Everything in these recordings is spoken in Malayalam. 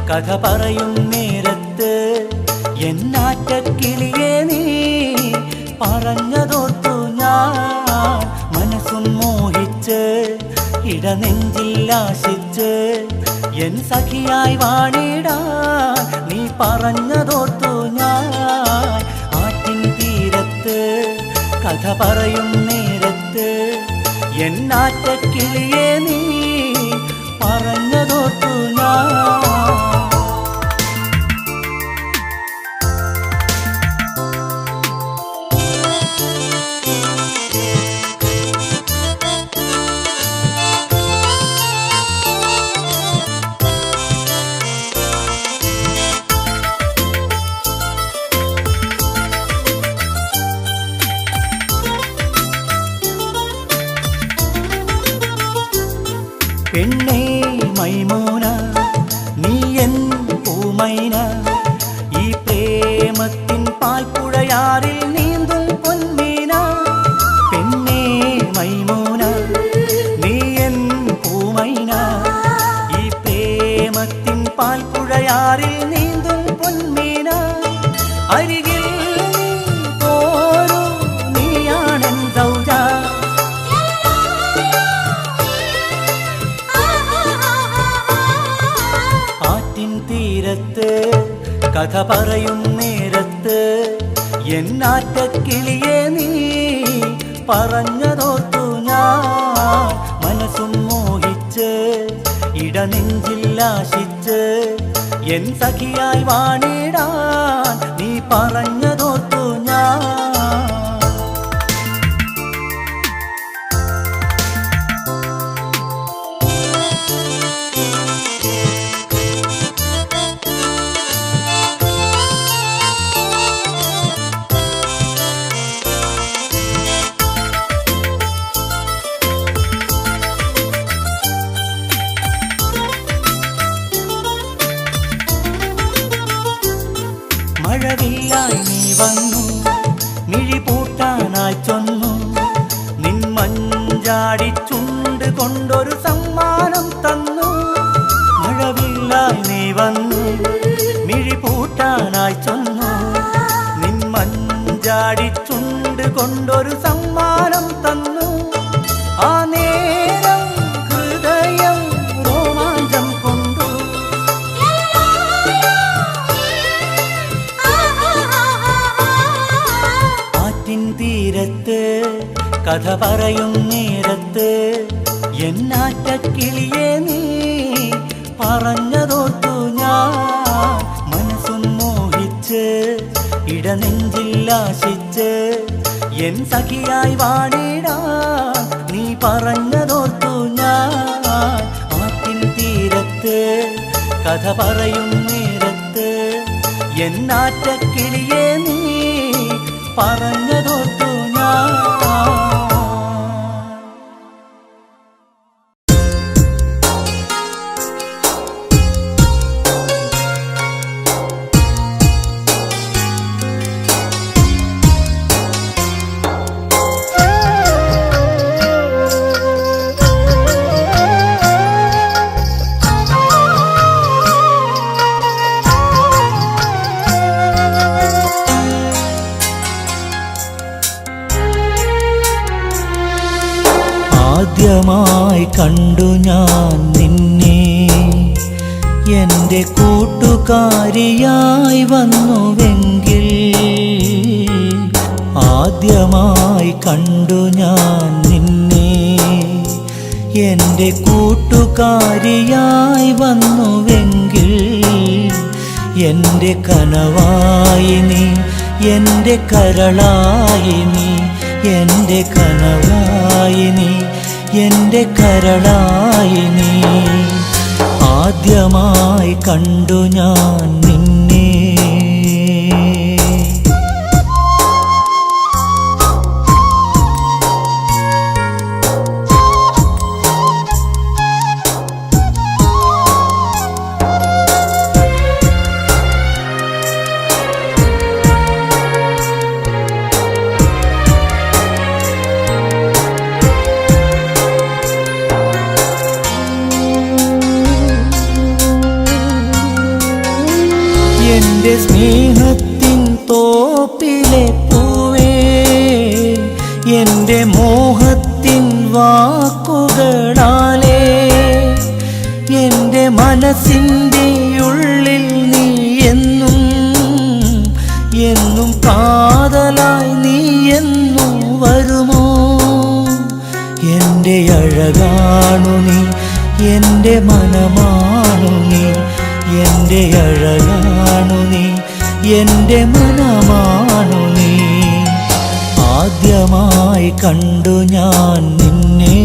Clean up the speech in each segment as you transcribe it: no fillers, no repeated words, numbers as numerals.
കഥ പറയും നേരത്ത് എന്നാറ്റക്കിളിയെ നീ പറഞ്ഞതോർത്തു ഞാൻ മനസ്സും മോഹിച്ച് ഇടനെഞ്ചിൽ ആശിച്ച് എൻ സഖിയായി വാണിടാൻ നീ പറഞ്ഞതോർത്തു ഞാൻ ആറ്റിൻ തീരത്ത് കഥ പറയും നേരത്ത് എന്നാറ്റക്കിളിയെ നീ പറഞ്ഞതോർത്തു ഞാൻ. പെണ്ണേ മൈമൂന നീ എൻ പൂമൈന ഈ പ്രേമത്തിൻ പാൽപ്പുഴയാറിൽ നീന്തും പൊന്മീന. പെണ്ണേ മൈമൂന നീ എൻ പൂമൈന ഈ പ്രേമത്തിൻ പാൽപ്പുഴയാറിൽ നീന്തും പൊന്മീന. അരികിൽ നീ പോരൂ നീയാണെൻ സൗജ. തീരത്ത് കഥ പറയും നേരത്ത് എന്നാറ്റക്കിളിയെ നീ പറഞ്ഞതോർത്തു ഞാൻ മനസ്സും മോഹിച്ച് ഇടനെഞ്ചിൽ ആശിച്ച് എൻ സഖിയായി വാണിടാൻ നീ പറഞ്ഞതോർത്തു ഞാൻ. മഴവില്ലായി നീ വന്നു മിഴി പൂട്ടാനായി ചൊന്നു നിൻ മഞ്ചാടി ചുണ്ട് കൊണ്ടൊരു സമ്മാനം തന്നു. മഴവില്ലായി നീ വന്നു മിഴി പൂട്ടാനായി ചൊന്നു നിൻ മഞ്ചാടി ചുണ്ട് കൊണ്ടൊരു സമ്മാനം തന്നു. ആ നേരം ഹൃദയം രോമാഞ്ചം കൊണ്ടു. തീരത്ത് കഥ പറയും നേരത്ത് എന്നാറ്റക്കിളിയെ നീ പറഞ്ഞതോർത്തു ഞാൻ മനസ്സും മോഹിച്ച് ഇടനെഞ്ചിൽ ആശിച്ച് എൻ സഖിയായി വാണിടാൻ നീ പറഞ്ഞതോർത്തു ഞാൻ ആറ്റിൻ തീരത്ത് കഥ പറയും നേരത്ത് എന്നാറ്റക്കിളിയെ നീ പറഞ്ഞതോർത്തു ഞാൻ. ആദ്യമായി കണ്ടു ഞാൻ നിന്നെ എൻ്റെ കൂട്ടുകാരിയായി വന്നുവെങ്കിൽ. ആദ്യമായി കണ്ടു ഞാൻ നിന്നെ എൻ്റെ കൂട്ടുകാരിയായി വന്നുവെങ്കിൽ എൻ്റെ കനവായി നീ എൻ്റെ കരളായി നീ എൻ്റെ കനവായി നീ എൻ്റെ കരളായി നീ. ആദ്യമായി കണ്ടു ഞാൻ നിന്നെ. എൻ്റെ സ്നേഹത്തിൻ തോപ്പിലെ പൂവേ, എൻ്റെ മോഹത്തിൻ വാക്കുകളാലേ എൻ്റെ മനസ്സിൻ്റെ ഉള്ളിൽ നീ എന്നും എന്നും കാതലായി നീ എന്നും വരുമോ? എൻ്റെ അഴകാണു നീ, എൻ്റെ മനമാണു നീ, എൻ്റെ അഴകാണു നീ, എൻ്റെ മനമാണു നീ. ആദ്യമായി കണ്ടു ഞാൻ നിന്നെ,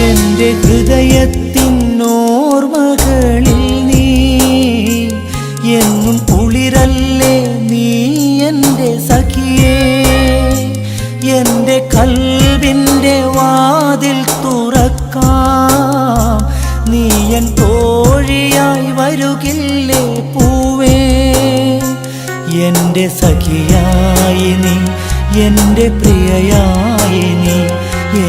എൻ്റെ ഹൃദയത്തിൻ ഓർമ്മകളിൽ നീ എന്നും കുളിരല്ലേ നീ എൻ്റെ സഖിയേ. എൻ്റെ കൽവിൻ്റെ വാതിൽ തുറക്കാം, നീ എൻ തോഴിയായി വരുകില്ലേ പൂവേ. എൻ്റെ സഖിയായി നീ, എൻ്റെ പ്രിയയായി നീ,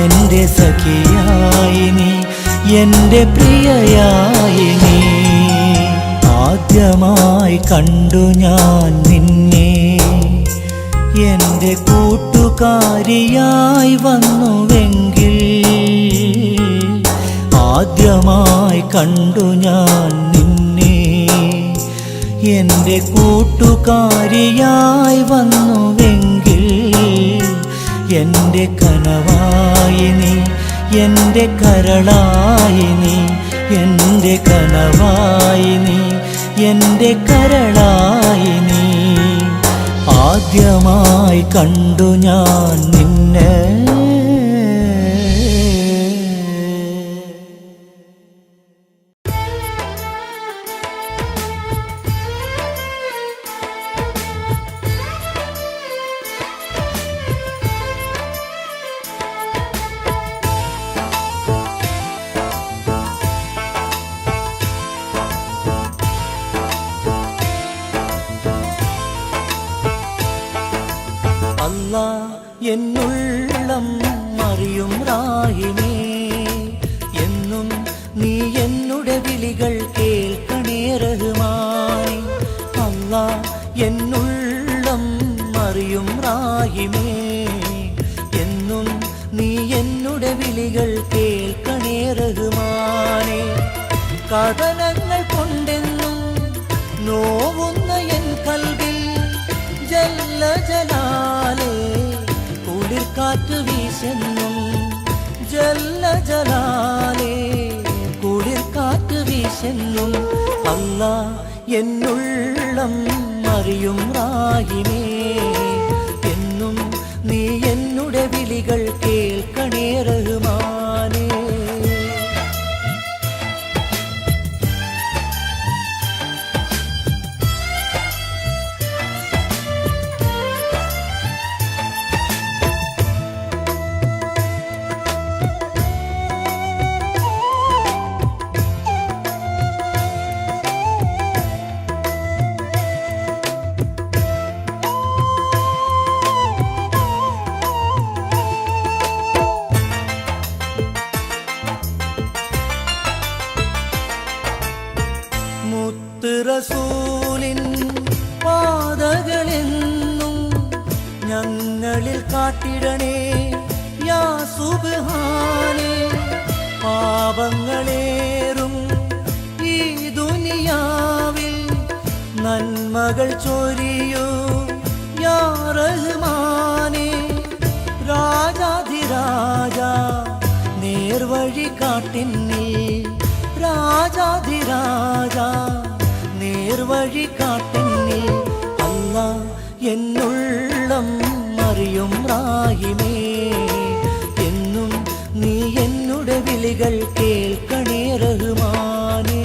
എൻ്റെ സഖിയായി നീ, എൻ്റെ പ്രിയയായി നീ. ആദ്യമായി കണ്ടു ഞാൻ നിന്നെ, എൻ്റെ കൂട്ടുകാരിയായി വന്നുവെങ്കിൽ. ആദ്യമായി കണ്ടു ഞാൻ നിന്നെ, എൻ്റെ കൂട്ടുകാരിയായി വന്നുവെങ്കിൽ. എൻ്റെ കനവായി നീ, എൻ്റെ കരളായി നീ, എൻ്റെ കനവായി നീ, എൻ്റെ കരളായി നീ. ആദ്യമായി കണ്ടു ഞാൻ നിന്നെ. അല്ലാ എന്നുള്ളം അറിയും റാഹിമേ, എന്നും നീ എന്നുടെ വിളികൾ കേൾക്കണേ റഹ്മാനേ. അല്ലാ എന്നുള്ളം അറിയും റാഹിമേ, എന്നും നീ എന്നുടെ വിളികൾ കേൾക്കണേ റഹ്മാനേ. കഥനങ്ങൾ കൊണ്ടെന്നും നോവുന്ന എൻ കൽവിൽ ജല്ല ജലാലേ കുളിർക്കാറ്റ് വീശെന്നും, ജല്ല ജലാലേ കുളിർക്കാറ്റ് വീശെന്നും. അല്ലാ എന്നുള്ളം അറിയും റാഹിമേ, എന്നും നീ എന്നുടെ വിളികൾ കേൾക്കണേ റഹ്മാനേ. റസൂലിൻ പാതകളെന്നും ഞങ്ങളിൽ കാട്ടിടണേ യാ സുബ്ഹാനേ. പാപങ്ങളേറും ഈ ദുനിയാവിൽ നന്മകൾ ചൊരിയൂ യാ റഹ്മാനേ. രാജാധിരാജ നേർവഴി കാട്ടിന്നിൽ, രാജാധിരാജ നേർവഴി കാട്ടിന്നിൽ. അല്ലാ എന്നുള്ളം അറിയും റാഹിമേ, എന്നും നീ എന്നുടെ വിളികൾ കേൾക്കണേ റഹ്മാനേ.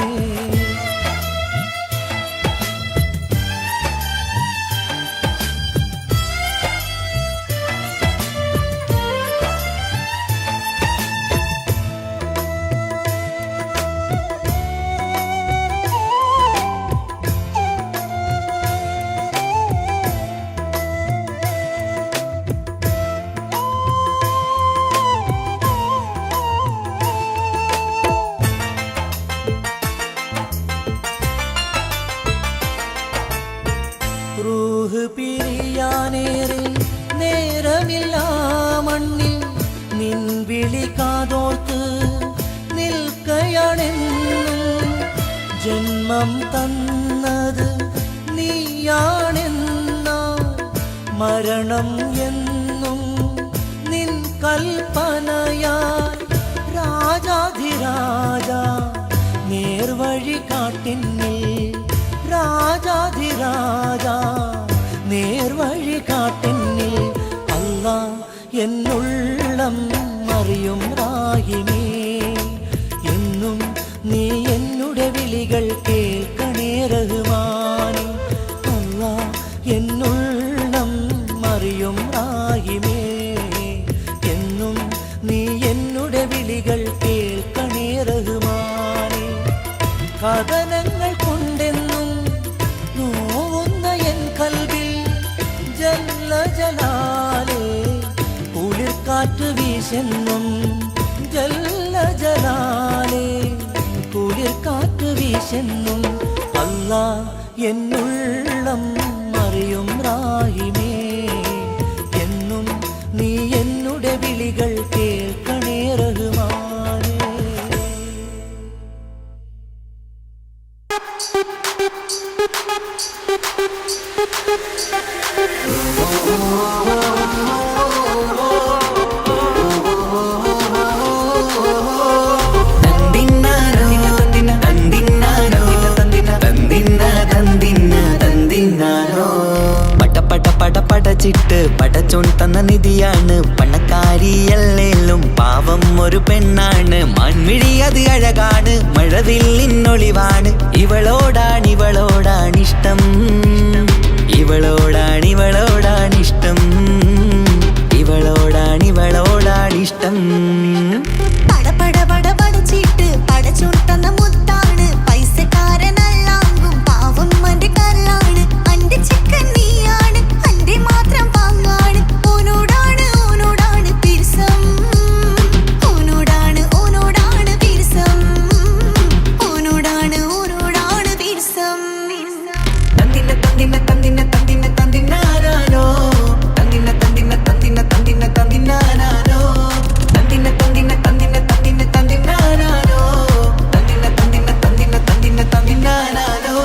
റൂഹ് പിരിയാനേറെ നേരമില്ല മണ്ണിൽ നിൻ വിളി കാതോർത്ത് നിൽക്കയാണെന്നും ജന്മം തന്നത് നീയാണെന്നാൽ മരണം എന്നും നിൻ കൽപ്പനയായി രാജാധിരാജ നേർവഴി കാട്ടിന്നിൽ രാജാധിരാജ നേർവഴി കാട്ടിന്നിൽ അല്ലാ എന്നുള്ളം അറിയും റാഹിമേ എന്നും നീ എന്നുടെ വിളികൾ കേൾക്കണേ റഹ്മാനേ അല്ലാ എന്നുള്ളം അറിയും റാഹിമേ എന്നും നീ എന്നുടെ വിളികൾ കേൾക്കണേ റഹ്മാനേ കഥനങ്ങൾ കൊണ്ടെന്നും നോവുന്ന എൻ കൽവിൽ ജല്ല ജലാലേ കുളിർക്കാറ്റ് വീശെന്നും ജല്ല ജലാലേ കുളിർക്കാറ്റ് വീശെന്നും അല്ലാ എന്നുള്ളം അറിയും റാഹിമേ എന്നും നീ എന്നുടെ വിളികൾ കേൾക്കണേ റഹ്മാനേ പടച്ചിട്ട് പടച്ചോൻ തന്ന നിധിയാണ് പണക്കാരിയല്ലേലും പാവം ഒരു പെണ്ണാണ് മാൻമിഴി അത് അഴകാണ് മഴവില്ലിന്നൊളിവാണ് ഇവളോടാണിഷ്ടം ഇവളോടാണിഷ്ടം ഇവളോടാണിഷ്ടം പടച്ചിട്ട് പടച്ചോൻ തന്ന മുത്താണ് പൈസക്കാരനല്ലാങ്കും പാവം അന്റെ കല്ലാണ് അന്റെ ചിക്കൻ നീയാണ് അന്റെ മാത്രം പാങ്ങാണ് ഓനോടാണ് പിരിസം ഓനോടാണ് പിരിസം ഓനോടാണ് പിരിസം തന്തിന്നാനോ തന്തിന്നാനോ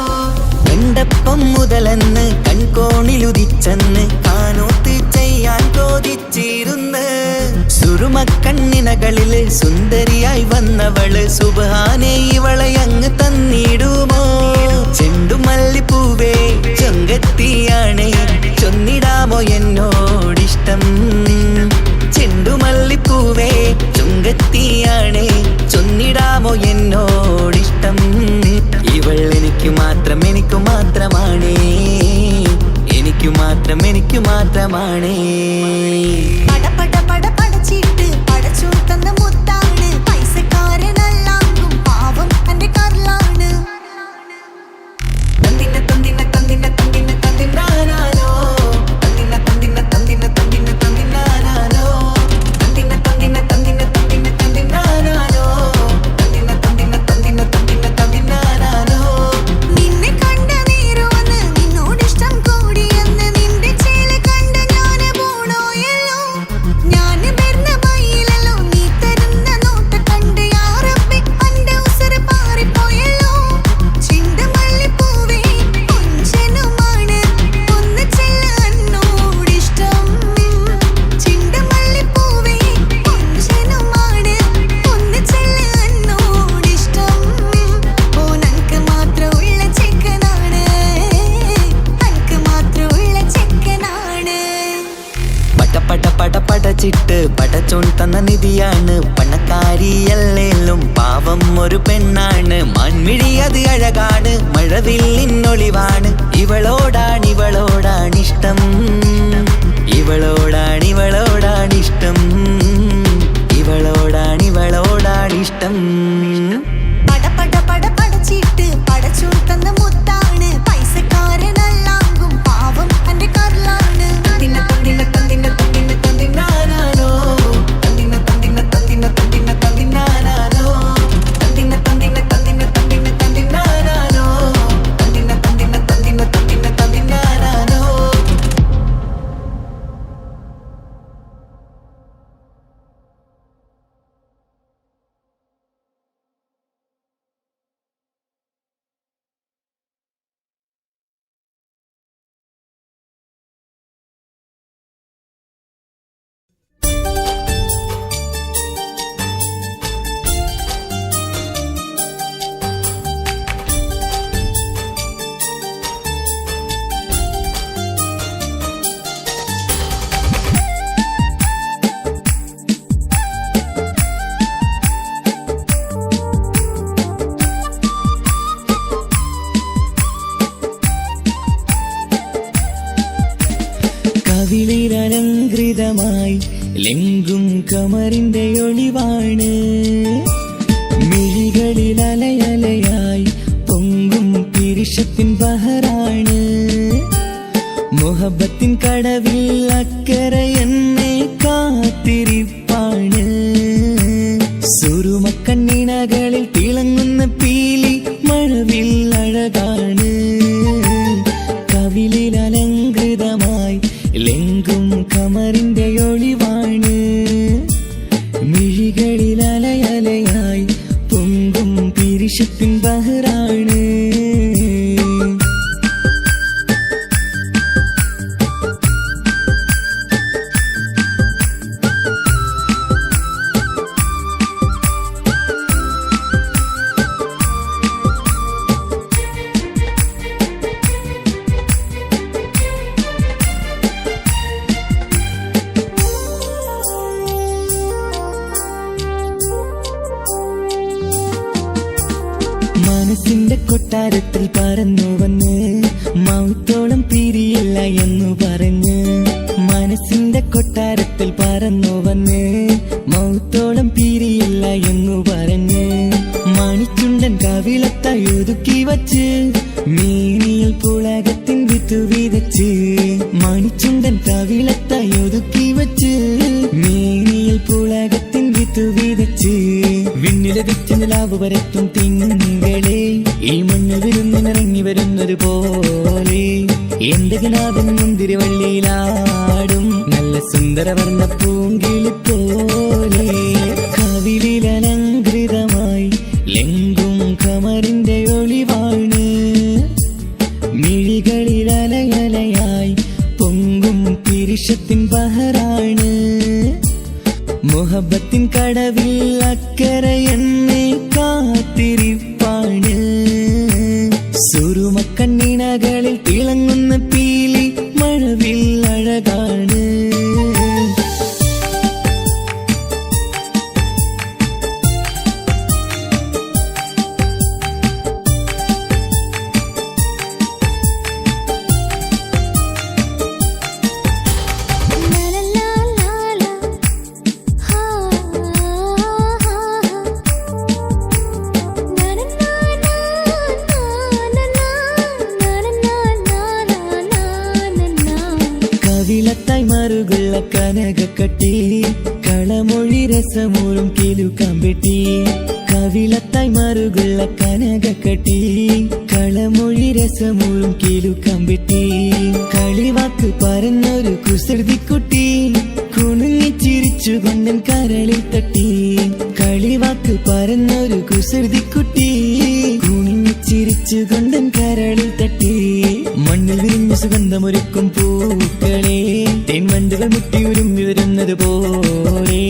എണ്ടപ്പം മുതലെന്ന് കൺകോണിലുദിച്ചെന്ന് കാനോത്ത് ചെയ്യാൻ ചോദിച്ചിരുന്ന് സുറുമക്കണ്ണിനകളില് സുന്ദരിയായി വന്നവള് സുബ്ഹാനേ ഇവളെ അങ്ങ് തന്നിടുമോ ചെണ്ടുമല്ലിപ്പൂവേ ചൊങ്കത്തിയാണ് ചൊന്നിടാമോ എന്നോടിഷ്ടം ചെണ്ടുമല്ലിപ്പൂവേ ചുങ്കത്തിയാണ് ചൊന്നിടാമോ എന്നോടിഷ്ടം ഇവൾ എനിക്ക് മാത്രമാണേ എനിക്ക് മാത്രമാണേ പടച്ചിട്ട് പടച്ചോൻ തന്ന മുത്താണ് പൈസക്കാരനല്ലാങ്കും പാവം അന്റെ കല്ലാണ് തന്തിന്നാനോ നിന്നെ കണ്ട നേരോന്ന് നിന്നോടിഷ്ടം കൂടിയെന്ന് നിന്റെ ചേല കണ്ട ഞാന് പോണോയല്ലോ ഞാന് വരുന്ന മയിലല്ലോ നീ തരുന്ന നോട്ട് കണ്ട് യാ റബ്ബി അന്റെ ഉസറ് പാറിപ്പോയല്ലോ ചെണ്ടുമല്ലിപ്പൂവേ കൊഞ്ചനുമാണ് ഒന്ന് ചെല്ല എന്നോടിഷ്ടം ചെണ്ടുമല്ലിപ്പൂവേ കൊഞ്ചനുമാണ് ഒന്ന് ചെല്ല എന്നോടിഷ്ടം ഓനക്ക് മാത്രമുള്ള ചെക്കനാണ് അനക്ക് മാത്രമുള്ള ചെക്കനാണ് പടച്ചിട്ട് പടച്ചോൻ തന്ന നിധിയാണ് പണക്കാരിയല്ലേലും പാവം ഒരു പെണ്ണാണ് മാൻമിഴി അത് അഴകാണ് മഴവില്ലിന്നൊളിവാണ് ഇവളോടാണിഷ്ടം ഇവളോടാണിഷ്ടം ഇവളോടാണിഷ്ടം പടച്ചിട്ട് പടച്ചോൻ തന്ന മുത്താണ് പൈസക്കാരനല്ലാങ്കും പാവം അന്റെ കല്ലാണ് തന്തിന്നാനോ തന്തിന്നാനോ കവിളിലലങ്കൃതമായി ലെങ്കും കമറിന്റെ ഒളിവാണ് മിഴികളിൽ അലയലയായി പൊങ്കും പിരിശത്തിൻ ബഹറാണ് മുഹബത്തിൻ കടവിൽ അക്കരെ എന്നെ കാത്തിരിപ്പാണ് സുറുമക്കണ്ണിണകളിൽ തിളങ്ങുന്ന പീലി മഴവിൽ അഴകാണ് കവിളിൽ അലങ്കൃതമായി ലെങ്കും കമറിന്റെ ഒളിവാണ് മിഴികളിൽ അലയലയായി പൊങ്കും പിരിശത്തിൻ ബഹറാണ് മനസ്സിന്റെ കൊട്ടാരത്തിൽ പറന്നു വന്ന് മൗത്തോളം പിരിയില്ല എന്നു പറഞ്ഞ് മനസ്സിന്റെ കൊട്ടാരത്തിൽ പറന്നു വന്ന് മൗത്തോളം പിരിയില്ല എന്നു പറഞ്ഞ് മണിച്ചുണ്ടൻ കവിളത്തായി ഒതുക്കി വച്ച് മേനിയിൽ പുളകത്തിൻ വിത്തു വിതച്ച് മണിച്ചുണ്ടൻ കവിളത്തായി ഒതുക്കി വച്ച് മേനിയിൽ പുളകത്തിൻ വിത്തു വിതച്ച് വിണ്ണിലതിച്ച് നിലാവ് വരത്തും തിങ്കളെ ഈ മണ്ണിൽ വിരുന്നിനിറങ്ങി വരുന്നത് പോലെ എന്റെ കിനാവിൻ മുന്തിരിവള്ളിയിലാടും നല്ല സുന്ദരവർണ്ണ പൂങ്കിളി പോലെ കവിളിലലങ്കൃതമായി ലെങ്കും കമറിന്റെ ഒളിവാണ് മിഴികളിൽ അലയലയായി പൊങ്കും പിരിശത്തിൻ ബഹറാണ് മുഹബത്തിൻ കടവിൽ അക്കരെ എന്നെ കാത്തിരിപ്പാണ് സുറുമക്കണ്ണിണകളിൽ തിളങ്ങുന്ന പീലി മഴവിൽ അഴകാണ് കവിളത്തായി മറുകുള്ള കനകക്കട്ടി കളമൊഴി രസമൂറും കിലുക്കാമ്പെട്ടി കവിളത്തായി മറുകുള്ള കനകക്കട്ടി കളമൊഴി രസമൂറും കിലുക്കാമ്പെട്ടി കളിവാക്ക് പറഞ്ഞൊരു കുസൃതിക്കുട്ടി കുണുങ്ങി ചിരിച്ചു കൊണ്ടൻ കരളിൽ തട്ടി കളിവാക്ക് പറഞ്ഞൊരു കുസൃതിക്കുട്ടി കുണുങ്ങി ചിരിച്ചു കൊണ്ടൻ കരളിൽ തട്ടി മണ്ണിൽ വിരിഞ്ഞ സുഗന്ധമൊരുക്കും പൂക്കളെ തേൻവണ്ടുകൾ മുട്ടി ഉരുമ്പി വരുന്നത് പോലെ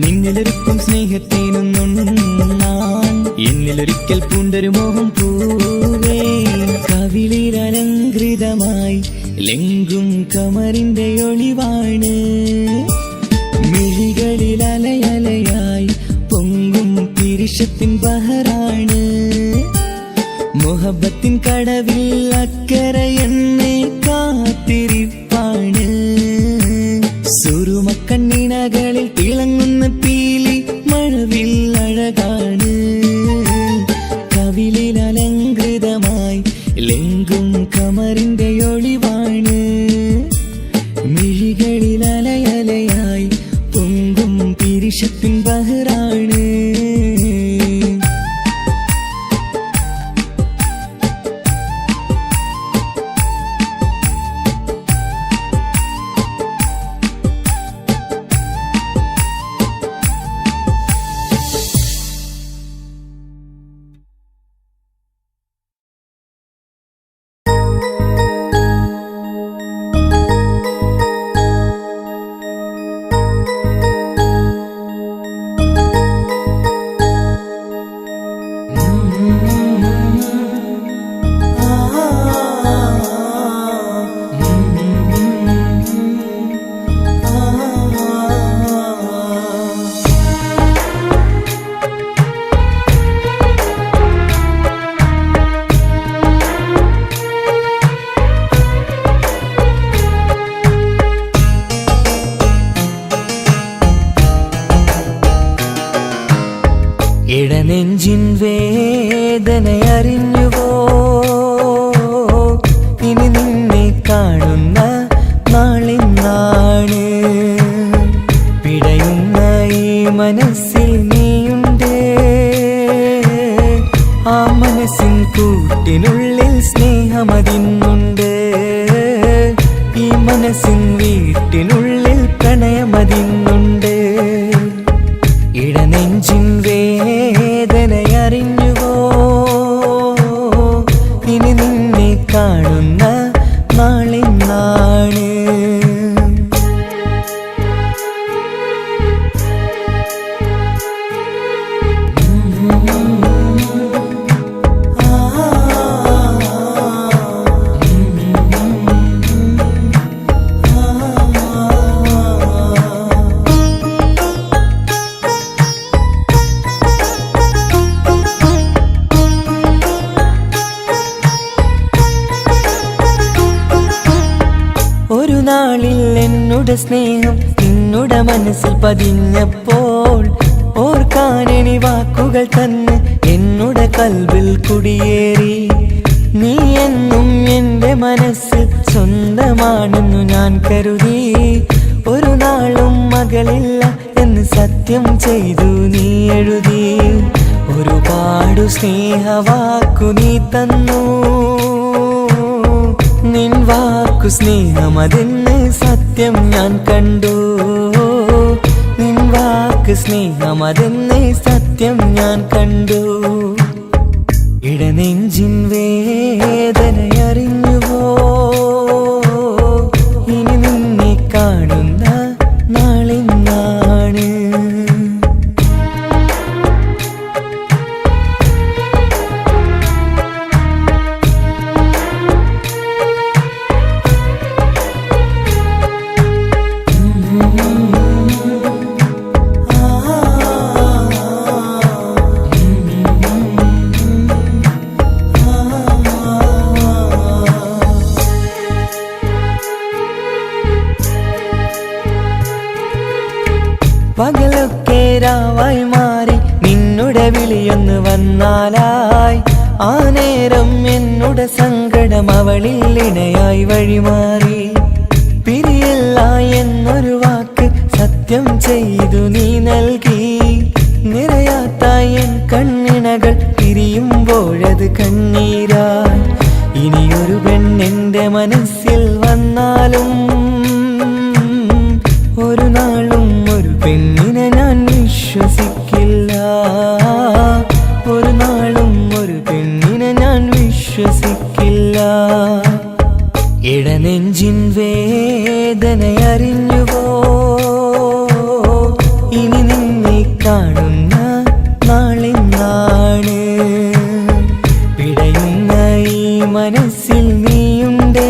നിന്നിലൊരുക്കും സ്നേഹത്തേനൊന്നുണ്ണാൻ എന്നിലൊരിക്കൽ പൂണ്ടൊരു മോഹം പൂവേ കവിളിലലങ്കൃതമായി ലെങ്കും കമറിന്റെ ഒളിവാണ് മിഴികളിൽ അലയലയായി പൊങ്കും പിരിശത്തിൻ ബഹറാണ് മുഹബത്തിൻ കടവിൽ അക്കരെ എന്നെ കാത്തിരിപ്പാണ് സുറുമക്കണ്ണിണകളിൽ തിളങ്ങുന്ന പീലി മഴവിൽ അഴകാണ് കവിളിൽ അലങ്കൃതമായി ലെങ്കും കമറിന്റെ ഒളിവാണ് മിഴികളിൽ അലയലയായി പൊങ്കും പിരിശത്തിൻ ബഹറാണ് ഇടനെഞ്ചിൻ വേദനയറിഞ്ഞുവോ ഇനി നിന്നെ കാണുന്ന നാളിന്നാണ് പിടയുന്ന ഈ മനസ്സിൽ നീയുണ്ട് ആ മനസ്സിൻ കൂട്ടിനുള്ളിൽ സ്നേഹമതിന്നുണ്ട് ഈ മനസ്സിൻ വീട്ടിനുള്ളിൽ പ്രണയമതിന്നുണ്ട് ഇടനെഞ്ചിൻ വേദനയറിഞ്ഞുവോ ഇനി നിന്നെ കാണുന്ന നാളിന്നാണ് ഒരു നാളിൽ എന്നുടെ സ്നേഹം നിന്നുടെ മനസ്സിൽ പതിഞ്ഞപ്പോൾ ഓർക്കാനെനി വാക്കുകൾ തന്ന് എന്നുടെ കൽവിൽ കുടിയേറി നീ എന്നും എൻ്റെ മനസ്സിൽ സ്വന്തമാണെന്നു ഞാൻ കരുതി ഒരു നാളും മകളില്ല എന്ന് സത്യം ചെയ്തു നീ എഴുതി ഒരുപാടു സ്നേഹവാക്കു നീ തന്നു നിൻ വാക്കു സ്നേഹമതെന്ന് സത്യം ഞാൻ കണ്ടു നിൻ വാക്ക് സ്നേഹമതെന്ന് സത്യം ഞാൻ കണ്ടു ഇടനെഞ്ചിൻ വേദനയറിഞ്ഞുവോ ഇനി നിന്നെ കാണുന്ന നാളിന്നാണ് പകലൊക്കെ രാവായി മാറി നിന്നുടെ വിളിയൊന്ന് വന്നാലായി ആ നേരം എന്നുടെ സങ്കടം അവളിൽ ഇണയായി വഴിമാറി പിരിയല്ല എന്നൊരു വാക്ക് സത്യം ചെയ്തു നീ നൽകി നിറയാത്ത എൻ കണ്ണിണകൾ പിരിയുമ്പോഴത് കണ്ണീരായി ഇനിയൊരു പെണ്ണെന്റെ മനസ്സിൽ വന്നാലും ഒരു നാളും ഒരു പെണ്ണിനെ ഞാൻ വിശ്വസിക്കില്ല ഒരു നാളും ഒരു പെണ്ണിനെ ഞാൻ വിശ്വസിക്കില്ല ഇടനെഞ്ചിൻ വേദനയറിഞ്ഞുവോ ഇനി നിന്നെ കാണുന്ന നാളിന്നാണ് പിടയുന്ന ഈ മനസ്സിൽ നീയുണ്ട്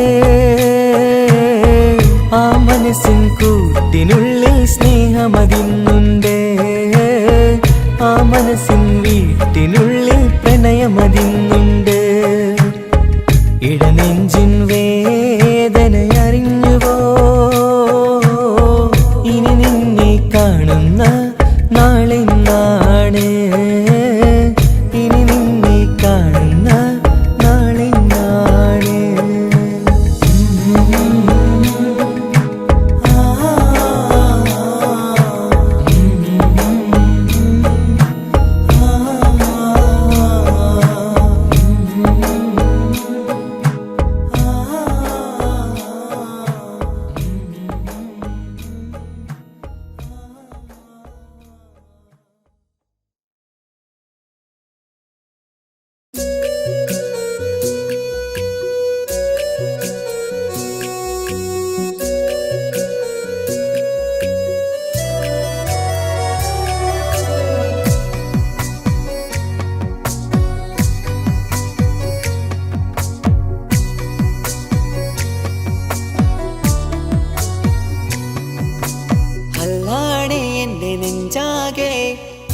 ആ മനസ്സിൻ കൂട്ടിനുള്ളിൽ സ്നേഹമതിന്നുണ്ട് ആ മനസ്സിൻ വീട്ടിനുള്ളിൽ പ്രണയമതിന്നുണ്ട് ഇടനെഞ്ചിൻ വേദനയറിഞ്ഞുവോ ഇനി നിന്നെ കാണുന്ന നാളിന്നാണ് ഇനി നിന്നെ കാണുന്ന നാളിന്നാണ്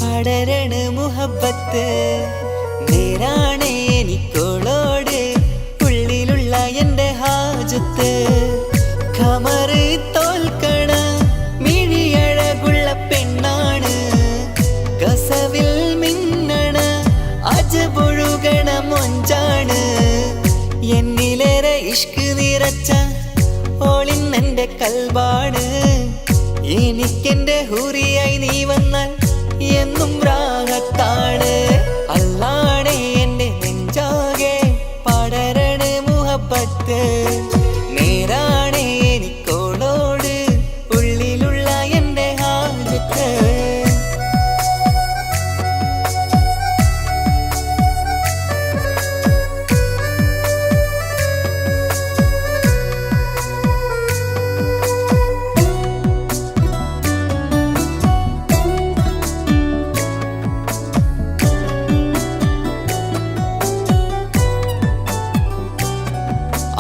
പടരണ മുഹബത്ത് നേരാണ് എനിക്കോളോട് ഉള്ളിലുള്ള എൻ്റെ ഹാജത്ത് ഖമറ് തോൽക്കണ മിഴിയഴകുള്ള പെണ്ണാണ് കസവിൽ മിന്നണ നിറച്ച ഓളിന്നെന്റെ കൽബാണ്. എനിക്കെന്റെ ഹൂറിയായി നീ വന്നാൽ എന്നും രാഗത്താണ്. അല്ലാണേ എന്റെ നെഞ്ചാകെ പടരണ മുഹബത്ത്. നേരാണേ എനിക്കോളോട് ഉള്ളിലുള്ള എന്റെ ഹാജത്ത്.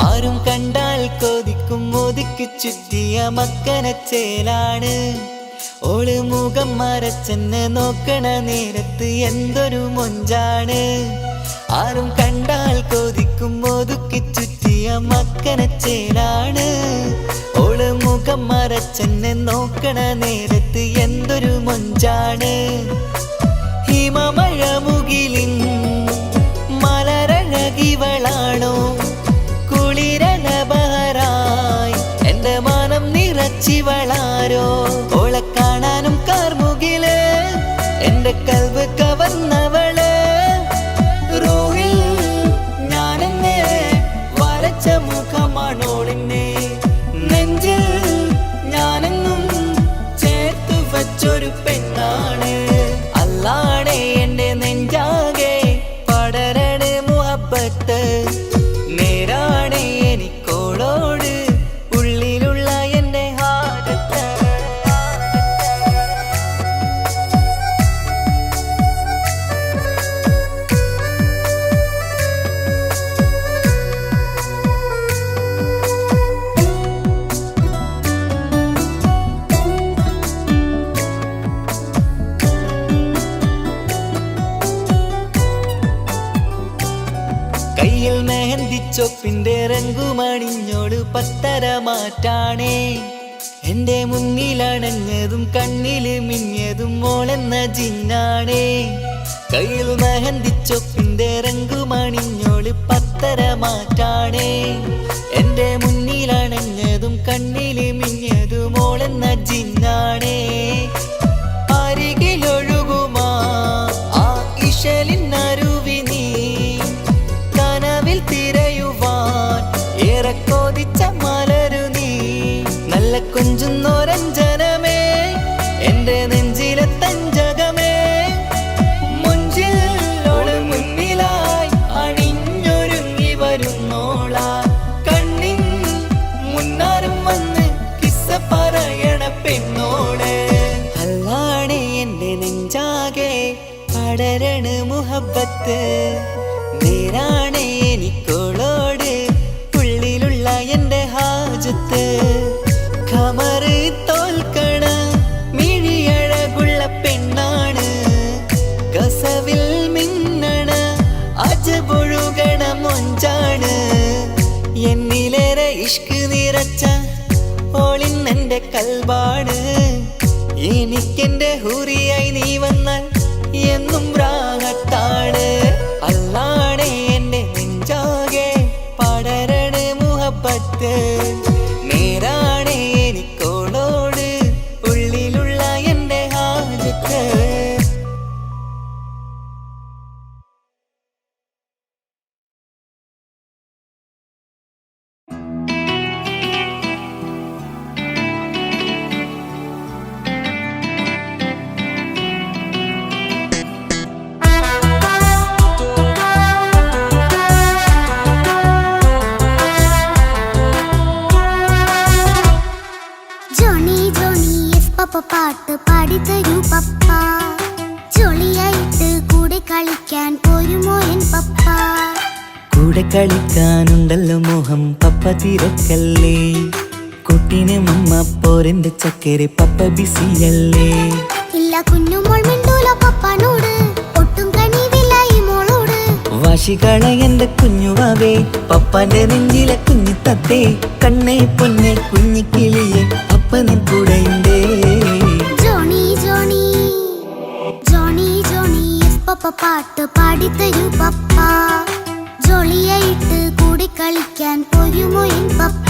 ആരും കണ്ടാൽ കൊതിക്കും ഒതുക്കി ചുറ്റിയ മക്കനച്ചേലാണ്. ഓള് മുഖം മറച്ചെന്നെ നോക്കണ നേരത്ത് എന്തൊരു മൊഞ്ചാണ്. ആരും കണ്ടാൽ കൊതിക്കും ഒതുക്കി ചുറ്റിയ മക്കനച്ചേലാണ്. ഓള് മുഖം മറച്ചെന്നെ നോക്കണ നേരത്ത് എന്തൊരു മൊഞ്ചാണ്. ഹിമമഴ മുകിലിൻ മലരഴകിവളാണോ കുളിരലബഹറായി എന്റെ മാനം നിറച്ചിവളാരോ. ഓളെ കാണാനും കാർമുകില് എന്റെ കൽവ് കവർന്നവള്. റൂഹിൽ ഞാനെന്നെ വരച്ച മുഖമാണോളിന്നെ. നെഞ്ചിൽ ഞാനെന്നും ചേർത്തു വച്ചൊരു പെണ്ണാണ്. അല്ലാണേ എന്റെ നെഞ്ചാകെ പടരണ മുഹബത്ത്. നേരാണേ എനിക്കോളോട് ഉള്ളിലുള്ള എന്റെ ഹാജത്ത്. കയ്യിൽ മെഹന്തിച്ചൊപ്പിന്റെ രംഗുമണിഞ്ഞോട് പത്തര മാറ്റാണേ. എന്റെ മുന്നിലണഞ്ഞതും കണ്ണില് മിന്നിയതും മോളെന്ന ജിന്നാണേ. കയ്യിൽ മെഹന്തിച്ചൊപ്പിന്റെ രംഗുമണിഞ്ഞോട് പത്തര മാറ്റാണേ. എന്റെ മുന്നിലണഞ്ഞതും കണ്ണില് മിന്നിയതും മോളെന്ന ജിന്നാണേ. അരികിലൊഴുകുമാ ആ ഇശലിനരുവി നീ കനവിൽ തിരയുവാൻ ഏറെ കൊതിച്ച മലരു നീ. നല്ല കുഞ്ചുന്നോരഞ്ജനമേ എന്റെ നെഞ്ചിലെ തഞ്ചകമേ. മുഞ്ചിൽ ഓള് മുന്നിലായി അണിഞ്ഞൊരുങ്ങി വരുന്നോള. കണ്ണിൻ മുന്നാരും വന്ന് കിസ്സ പറയണ പെണ്ണോള്. അല്ലാണേ എന്റെ നെഞ്ചാകെ പടരണ മുഹബത്ത്. നേരാണേ എനിക്കോളോട് ഉള്ളിലുള്ള എന്റെ ഹാജത്ത്. ഖമറ് തോൽക്കണ മിഴിയഴകുള്ള പെണ്ണാണ്. കസവിൽ മിന്നണ അജബൊഴുകണ മൊഞ്ചാണ്. എന്നിലേറെ ഇഷ്ക് നിറച്ച ഓളിന്നെന്റെ കൽബാണ്. എനിക്കെന്റെ ഹൂറിയായി നീ വന്നാൽ എന്നും രാഗത്താണ്. അല്ലാണേ എന്റെ നെഞ്ചാകെ പടരണ മുഹബത്ത്. നേരാണേ എനിക്കോളോട് ഉള്ളിലുള്ള എന്റെ ഹാജത്ത്. പപ്പ പാട്ട് പാടിത്തരൂ പപ്പ. ജോളിയായിട്ട് കൂടെ കളിക്കാൻ പോരുമോ എൻ പപ്പ. കൂടെ കളിക്കാനുണ്ടല്ലോ മോഹം പപ്പ തിരക്കല്ലേ. കുട്ടീനെ മമ്മ പോരെന്റെ ചക്കരെ പപ്പ ബിസിയല്ലേ. ഇല്ല കുഞ്ഞുമോൾ മിണ്ടൂല പപ്പനോട്, ഒട്ടും കനിവില്ല ഈ മോളോട്. വാശികള എന്റെ കുഞ്ഞുവാവേ, പപ്പാന്റെ നെഞ്ചിലെ കുഞ്ഞു തത്തേ. കണ്ണേ പൊന്നെ കുഞ്ഞിക്കിളിയെ അപ്പനും കൂടെയുണ്ടേ. ജോണി ജോണി ജോണി ജോണി പപ്പ പാട്ട് പാടിത്തരൂ പപ്പ. ജോളിയായിട്ട് കൂടെ കളിക്കാൻ പോരുമോ എൻ പപ്പ.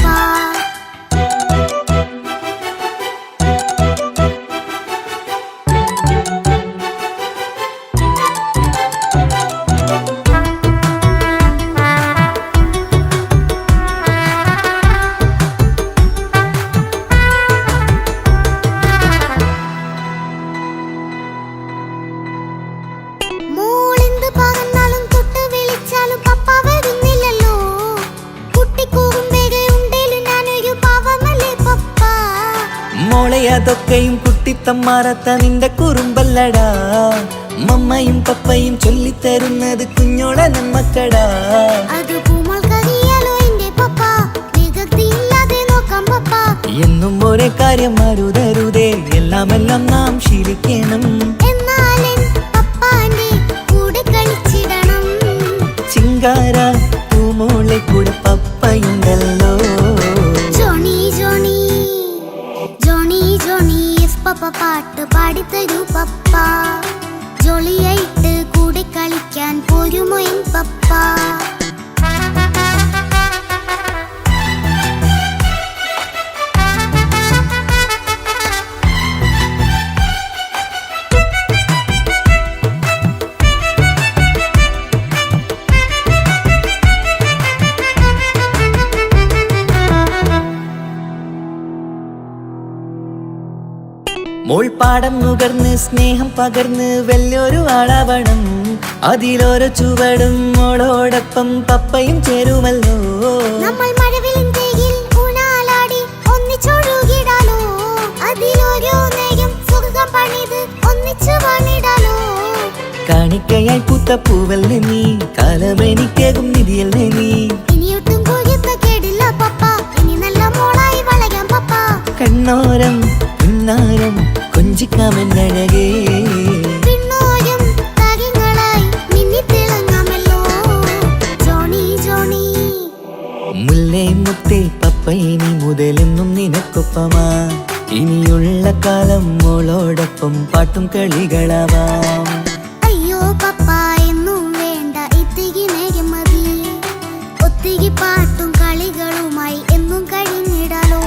മോളെ അതൊക്കെയും കുട്ടിത്തമ്മാറത്ത നിന്റെ കുറുമ്പല്ലടാ. മമ്മയും പപ്പയും ചൊല്ലിത്തരുന്നത് കുഞ്ഞോളെ നമ്മക്കടാ. അത് പൂമൾക്കറിയാലോ എന്റെ പപ്പ, വികൃതിയില്ലാതെ നോക്കാം പപ്പ. എന്നും ഒരേ കാര്യം മരുതരുതേ, എല്ലാം നാം ശീലിക്കണം. എന്നാലും പപ്പാന്റെ കൂടെ കളിച്ചിടണം. ചിങ്കാര പൂമോളെ കൂടെ പപ്പയുണ്ടല്ലോ. Johny Johny Johny Johny yes papa പാട്ട് പാടിത്തരൂ പപ്പ. ജോളിയായിട്ട് കൂടെ കളിക്കാൻ പോരുമോ എൻ പപ്പ? മോൾ പാടം നുകർന്ന് സ്നേഹം പകർന്ന് വലിയൊരു ആളാവണം. അതിലോരോ ചുവടും മോളോടൊപ്പം പപ്പയും ചേരുമല്ലോ. നമ്മൾ മഴവിലിന്തയിൽ ഊണാലാടി ഒന്നിച്ചൊഴുകിടാലോ. അതിലോരോ നേരം സുഖം പണിത് ഒന്നിച്ചു വാണിടാലോ. കാണിക്കയായി പൂത്ത പൂവല്ലേ നീ, കാലമെനിക്കേകും നിധിയല്ലേ നീ. ഇനിയൊട്ടും കുരുത്ത കേടില്ല പപ്പ, ഇനി നല്ല മോളായി വളരാം പപ്പ. കണ്ണോരം പിന്നാരം കൊഞ്ചിക്കാമെന്നഴകേ. പിന്നോരും താരങ്ങളായി മിന്നിത്തിളങ്ങാമല്ലോ. ജോണി ജോണി മുല്ലേ മുത്തേ പപ്പയിനി മുതലെന്നും നിനക്കൊപ്പമാ. ഇനിയുള്ള കാലം മോളോടൊപ്പം പാട്ടും കളികളാവാം. അയ്യോ പപ്പ എന്നും വേണ്ട ഇത്തിരി നേരം മതി. ഒത്തിരി പാട്ടും കളികളുമായി എന്നും കഴിഞ്ഞിടാലോ.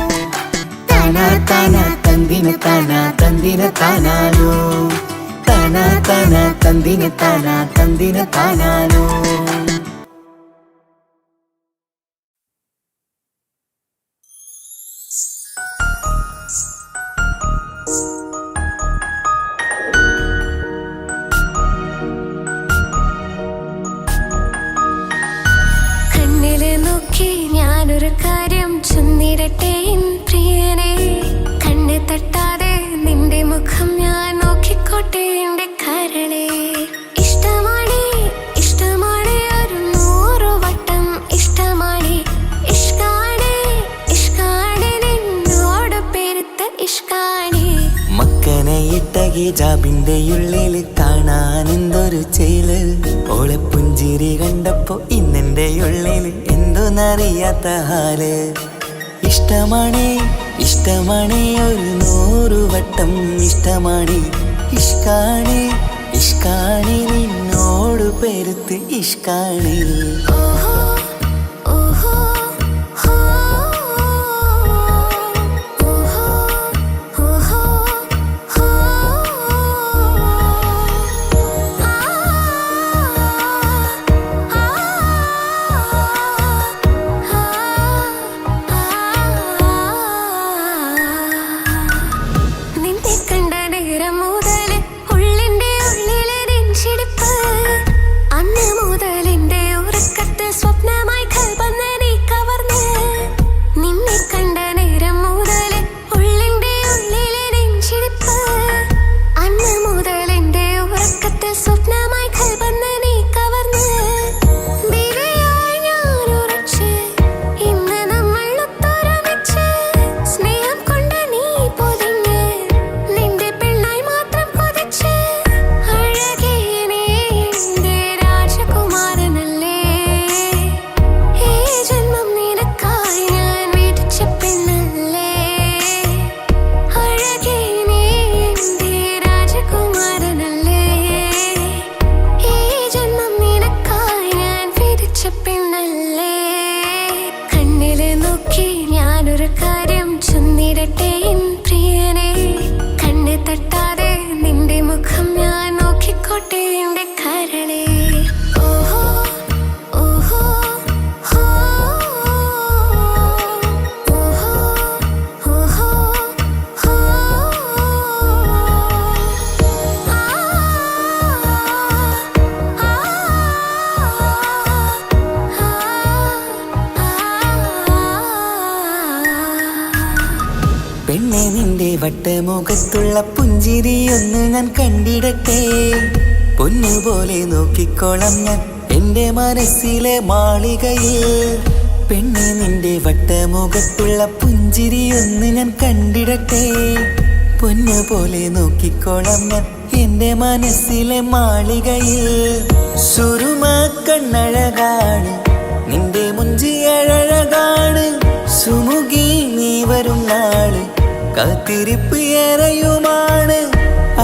താനാ താനാ തന്തിന താനാ തന്തിന താനാലോ. താനാ താനാ തന്തിന താനാ തന്തിന താനാലോ. കണ്ണില് നോക്കി ഞാനൊരു കാര്യം ചൊന്നിടട്ടെ പ്രിയനെ. കണ്ണ് തട്ടാതെ നിന്റെ മുഖം ഞാൻ നോക്കിക്കോട്ടെ എന്റെ കരളെ. ഇഷ്ടമാണ് ഇഷ്ടമാണ് ഒരു 100 വട്ടം ഇഷ്ടമാണ്. ഇഷ്കാണ് ഇഷ്കാണ് നിന്നോട് പെരുത്ത ഇഷ്കാണ്. മക്കനെ ഇട്ട ഹിജാബിന്റെ ഉള്ളിൽ കാണാൻ എന്തൊരു ചേല്. ഓളെ പുഞ്ചിരി കണ്ടപ്പോ ഇന്നെന്റെ ഉള്ളിൽ എന്തോന്നറിയാത്ത ഹാല്. ഇഷ്ടമാണ് ഇഷ്ടമാണ് ഒരു 100 വട്ടം ഇഷ്ടമാണ്. ഇഷ്കാണ് ഇഷ്കാണ് നിന്നോട് പെരുത്ത് ഇഷ്കാണ്. ഓഹോ ഓഹോ ഹോ ഓഹോ ഓഹോ ഹോ. നിന്നെ കണ്ട നേരം മുതൽ ഉള്ളിന്റെ ഉള്ളിലെ നെഞ്ചിടിപ്പ്. അന്ന് മുതൽ എന്റെ ഉറക്കത്തിൽ സ്വപ്നമായി കൽപ്പന നീ കവർന്ന്. നിന്നെ കണ്ട നേരം മുതൽ ഉള്ളിന്റെ ഉള്ളിലെ നെഞ്ചിടിപ്പ്. അന്ന് മുതൽ എന്റെ ഉറക്കത്തിൽ സ്വപ്നമായി കൽപ്പന നീ കവർന്ന്. ബിരിയായി ഞാൻ ഉറച്ച് ഇന്ന് നമ്മൾ ഒത്തൊരുമിച്ച്. സ്നേഹം കൊണ്ട് നീ പൊതിഞ്ഞ് നിന്റെ പെണ്ണായി മാത്രം കൊതിച്ച്. അഴകേ നീ എന്റെ രാജകുമാരനല്ലേ. ഈ ജന്മം നിനക്കായി ഞാൻ വിധിച്ച പെണ്ണല്ലേ. അഴകേ നീ എന്റെ രാജകുമാരനല്ലേ. ഈ ജന്മം നിനക്കായി ഞാൻ വിധിച്ച പെണ്ണല്ലേ. കണ്ണില് നോക്കി ഞാനൊരു കാര്യം ചൊന്നിടട്ടെ പ്രിയനെ. കണ്ണ് തട്ടാതെ നിന്റെ മുഖം ഞാൻ നോക്കിക്കോട്ടെ എന്റെ കരളെ. ഓഹോ ഓഹോ ഹോ ഓഹോ ഓഹോ ഹോ. പെണ്ണെ നിന്റെ വട്ടമുഖത്തുള്ള പുഞ്ചിരിയൊന്ന് ഞാൻ കണ്ടിടട്ടെ. പൊന്നുപോലെ നോക്കിക്കോളാം ഞാൻ എൻ്റെ മനസ്സിലെ മാളികയിൽ. പെണ്ണെ നിന്റെ വട്ടമുഖത്തുള്ള പുഞ്ചിരിയൊന്ന് ഞാൻ കണ്ടിടട്ടെ. പൊന്നുപോലെ നോക്കിക്കോളാം ഞാൻ എൻ്റെ മനസ്സിലെ മാളികയിൽ. സുറുമ കണ്ണഴകാണ് നിന്റെ മുഞ്ചിയഴകാണ്. സുമുഖി നീ വരും നാള് കാത്തിരിപ്പ് ഏറെയുമാണ്.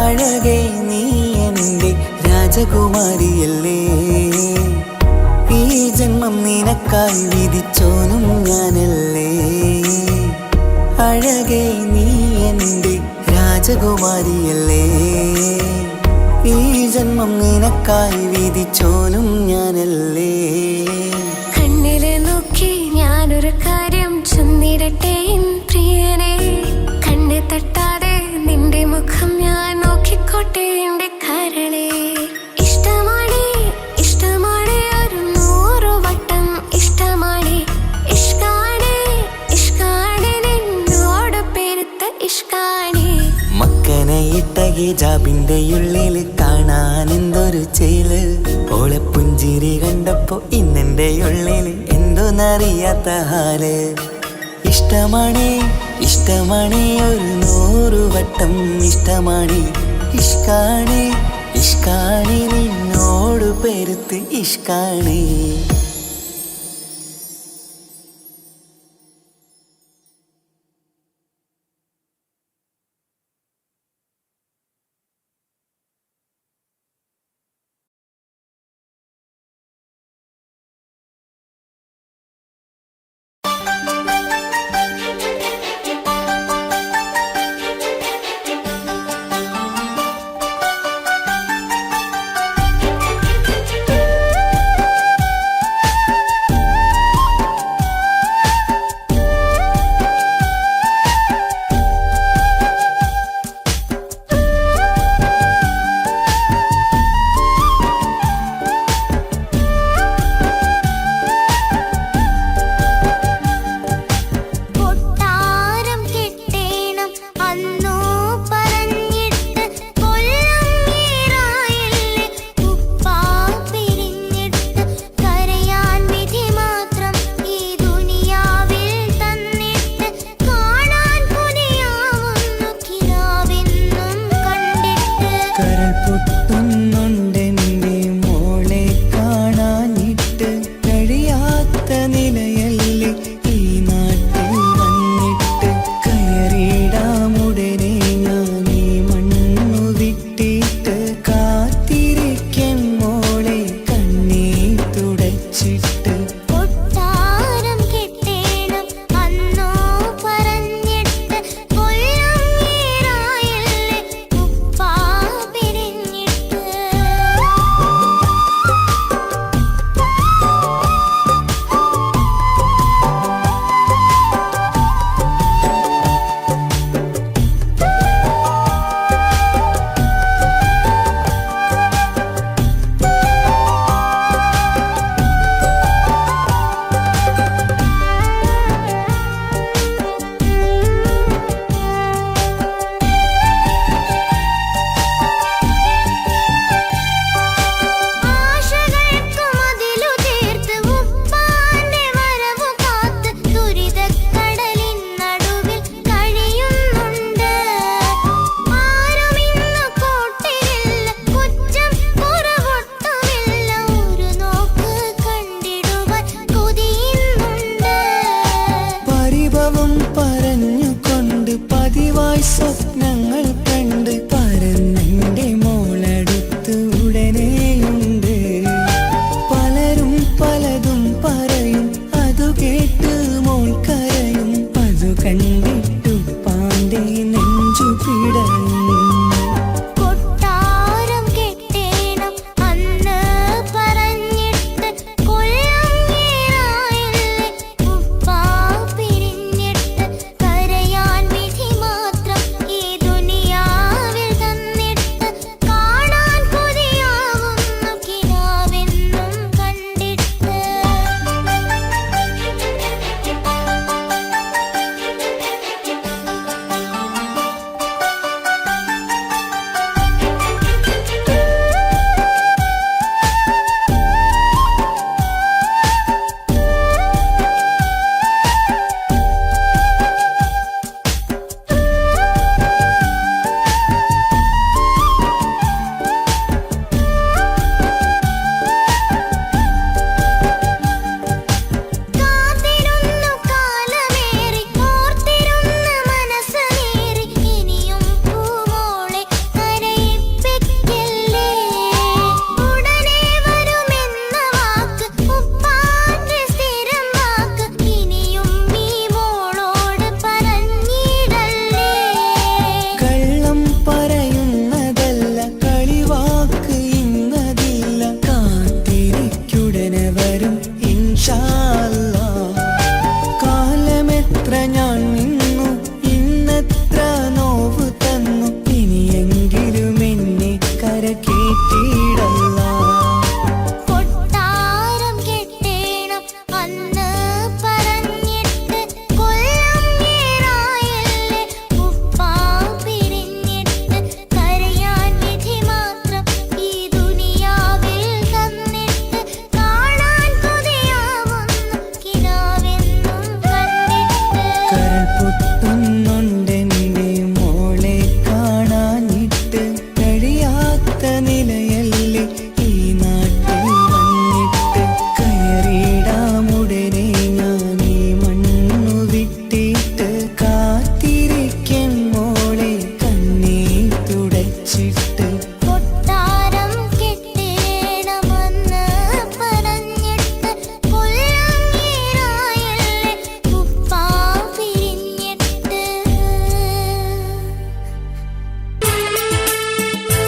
അഴകേ നീ എൻ്റെ രാജകുമാരിയല്ലേ. ഈ ജന്മം നിനക്കായി വിധിച്ചോനും ഞാനല്ലേ. അഴകേ നീ എൻ്റെ രാജകുമാരിയല്ലേ. ഈ ജന്മം നിനക്കായി വിധിച്ചോനും ഞാനല്ലേ. കണ്ണിലെ നോക്കി ഞാനൊരു കാര്യം ചൊന്നിടട്ടെ എൻ പ്രിയനെ. കണ്ണെ തട്ടാതെ നിന്റെ മുഖം ഞാൻ നോക്കിക്കോട്ടെ എൻ്റെ കരളെ. ഇഷ്ടമാണ് ഇഷ്ടമാണ് ഒരു 100 വട്ടം ഇഷ്ടമാണ്. ഇഷ്കാണ് ഇഷ്കാണ് നിന്നോട് പെരുത്ത ഇഷ്കാണ്. മക്കനയിട്ട ഹിജാബിന്റെ ഉള്ളിൽ കാണാൻ എന്തൊരു ചേല്. ഓളെ പുഞ്ചിരി കണ്ടപ്പോ ഇന്നെന്റെ ഉള്ളിൽ എന്തോന്നറിയാത്ത ഹാല്. ഇഷ്ടമാണ് ഇഷ്ടമാണ് ഒരു 100 വട്ടം ഇഷ്ടമാണ്. ഇഷ്കാണ് ഇഷ്കാണ് നിന്നോട് പെരുത്ത് ഇഷ്കാണ്.